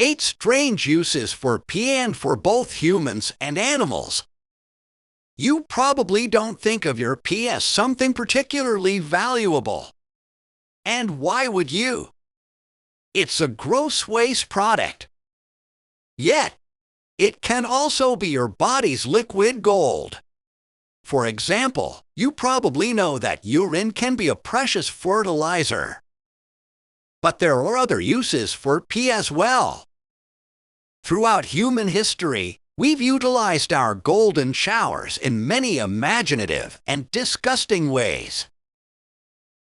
8 strange uses for pee and for both humans and animals. You probably don't think of your pee as something particularly valuable. And why would you? It's a gross waste product. Yet, it can also be your body's liquid gold. For example, you probably know that urine can be a precious fertilizer. But there are other uses for pee as well. Throughout human history, we've utilized our golden showers in many imaginative and disgusting ways.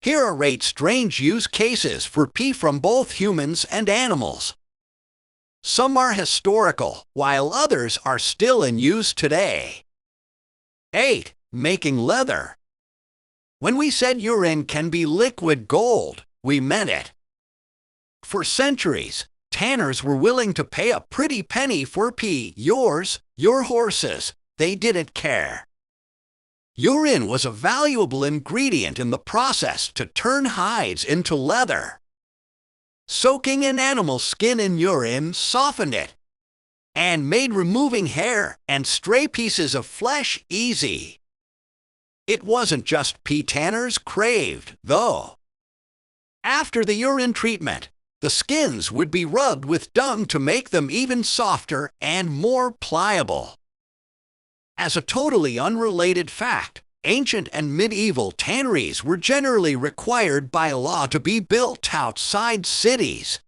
Here are 8 strange use cases for pee from both humans and animals. Some are historical, while others are still in use today. 8. Making leather. When we said urine can be liquid gold, we meant it. For centuries, tanners were willing to pay a pretty penny for pee. Yours, your horses, they didn't care. Urine was a valuable ingredient in the process to turn hides into leather. Soaking an animal's skin in urine softened it and made removing hair and stray pieces of flesh easy. It wasn't just pee tanners craved, though. After the urine treatment, the skins would be rubbed with dung to make them even softer and more pliable. As a totally unrelated fact, ancient and medieval tanneries were generally required by law to be built outside cities.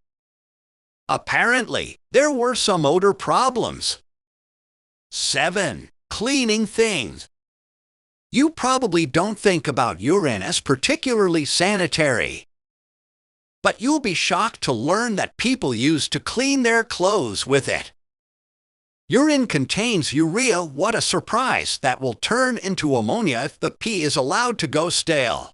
Apparently, there were some odor problems. 7. Cleaning things. You probably don't think about urine as particularly sanitary. But you'll be shocked to learn that people used to clean their clothes with it. Urine contains urea. What a surprise! That will turn into ammonia if the pee is allowed to go stale.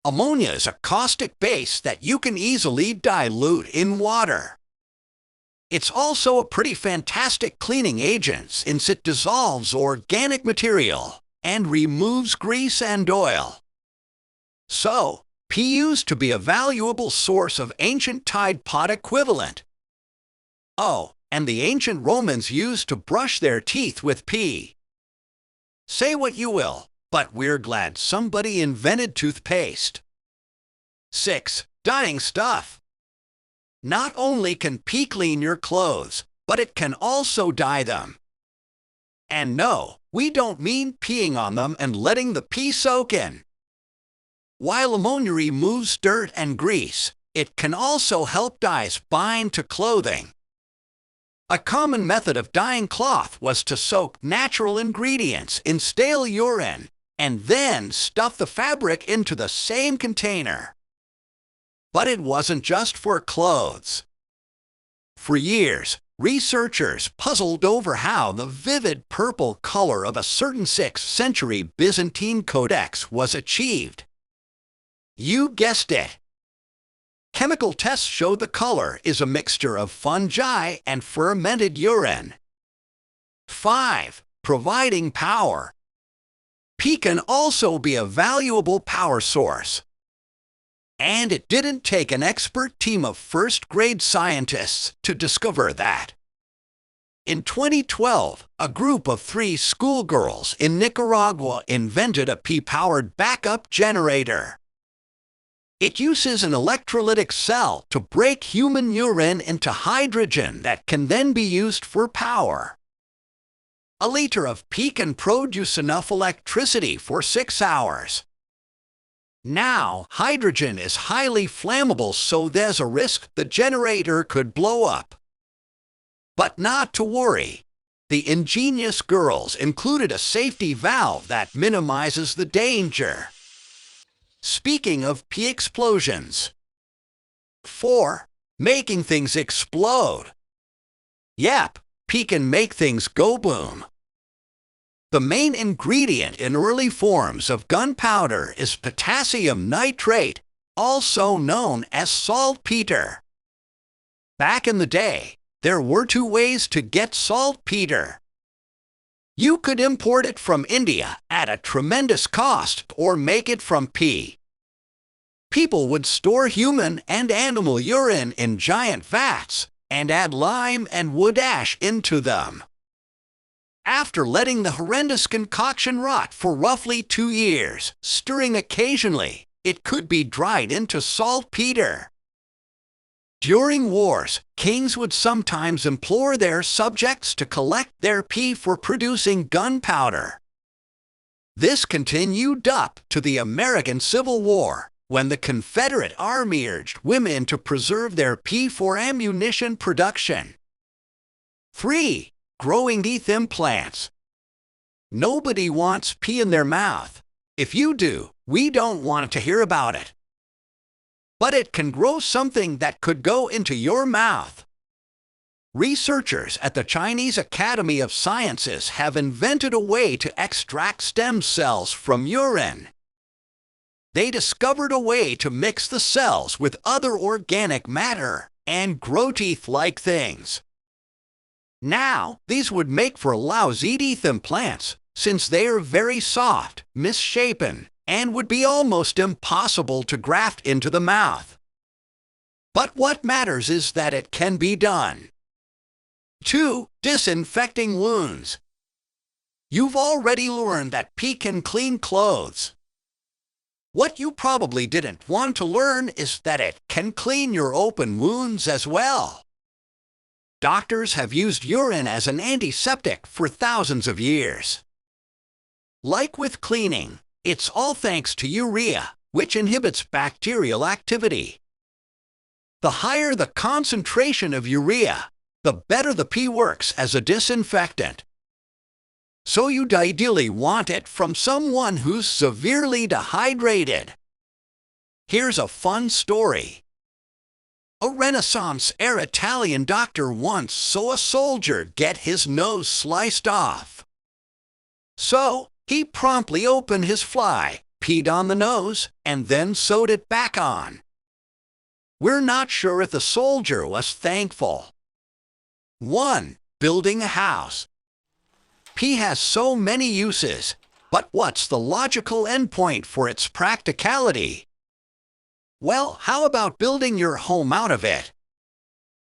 Ammonia is a caustic base that you can easily dilute in water. It's also a pretty fantastic cleaning agent since it dissolves organic material and removes grease and oil. So, pee used to be a valuable source of ancient Tide Pod equivalent. Oh, and the ancient Romans used to brush their teeth with pee. Say what you will, but we're glad somebody invented toothpaste. 6. Dyeing stuff. Not only can pee clean your clothes, but it can also dye them. And no, we don't mean peeing on them and letting the pee soak in. While ammonia removes dirt and grease, it can also help dyes bind to clothing. A common method of dyeing cloth was to soak natural ingredients in stale urine and then stuff the fabric into the same container. But it wasn't just for clothes. For years, researchers puzzled over how the vivid purple color of a certain 6th century Byzantine codex was achieved. You guessed it. Chemical tests showed the color is a mixture of fungi and fermented urine. 5. Providing power. Pee can also be a valuable power source. And it didn't take an expert team of first-grade scientists to discover that. In 2012, a group of 3 schoolgirls in Nicaragua invented a pee-powered backup generator. It uses an electrolytic cell to break human urine into hydrogen that can then be used for power. A liter of pee can produce enough electricity for 6 hours. Now, hydrogen is highly flammable, so there's a risk the generator could blow up. But not to worry. The ingenious girls included a safety valve that minimizes the danger. Speaking of pee explosions. 4. Making things explode. Yep, pee can make things go boom. The main ingredient in early forms of gunpowder is potassium nitrate, also known as saltpeter. Back in the day, there were 2 ways to get saltpeter. You could import it from India at a tremendous cost or make it from pee. People would store human and animal urine in giant vats, and add lime and wood ash into them. After letting the horrendous concoction rot for roughly 2 years, stirring occasionally, it could be dried into saltpeter. During wars, kings would sometimes implore their subjects to collect their pee for producing gunpowder. This continued up to the American Civil War, when the Confederate Army urged women to preserve their pee for ammunition production. 3. Growing teeth implants. Nobody wants pee in their mouth. If you do, we don't want to hear about it. But it can grow something that could go into your mouth. Researchers at the Chinese Academy of Sciences have invented a way to extract stem cells from urine. They discovered a way to mix the cells with other organic matter and grow teeth-like things. Now, these would make for lousy teeth implants, since they are very soft, misshapen, and would be almost impossible to graft into the mouth. But what matters is that it can be done. 2. Disinfecting wounds. You've already learned that pee can clean clothes. What you probably didn't want to learn is that it can clean your open wounds as well. Doctors have used urine as an antiseptic for thousands of years. Like with cleaning, it's all thanks to urea, which inhibits bacterial activity. The higher the concentration of urea, the better the pee works as a disinfectant. So you'd ideally want it from someone who's severely dehydrated. Here's a fun story. A Renaissance-era Italian doctor once saw a soldier get his nose sliced off. So, he promptly opened his fly, peed on the nose, and then sewed it back on. We're not sure if the soldier was thankful. 1. Building a house. Pee has so many uses, but what's the logical endpoint for its practicality? Well, how about building your home out of it?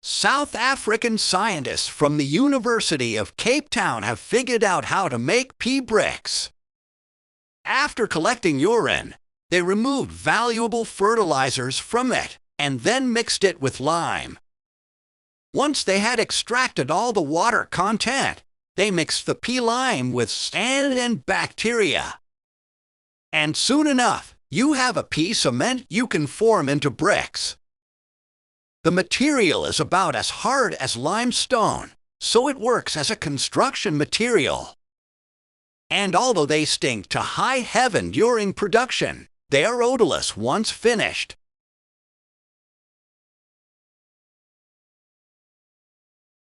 South African scientists from the University of Cape Town have figured out how to make pee bricks. After collecting urine, they removed valuable fertilizers from it and then mixed it with lime. Once they had extracted all the water content, they mixed the pea lime with sand and bacteria. And soon enough, you have a pea cement you can form into bricks. The material is about as hard as limestone, so it works as a construction material. And although they stink to high heaven during production, they are odorless once finished.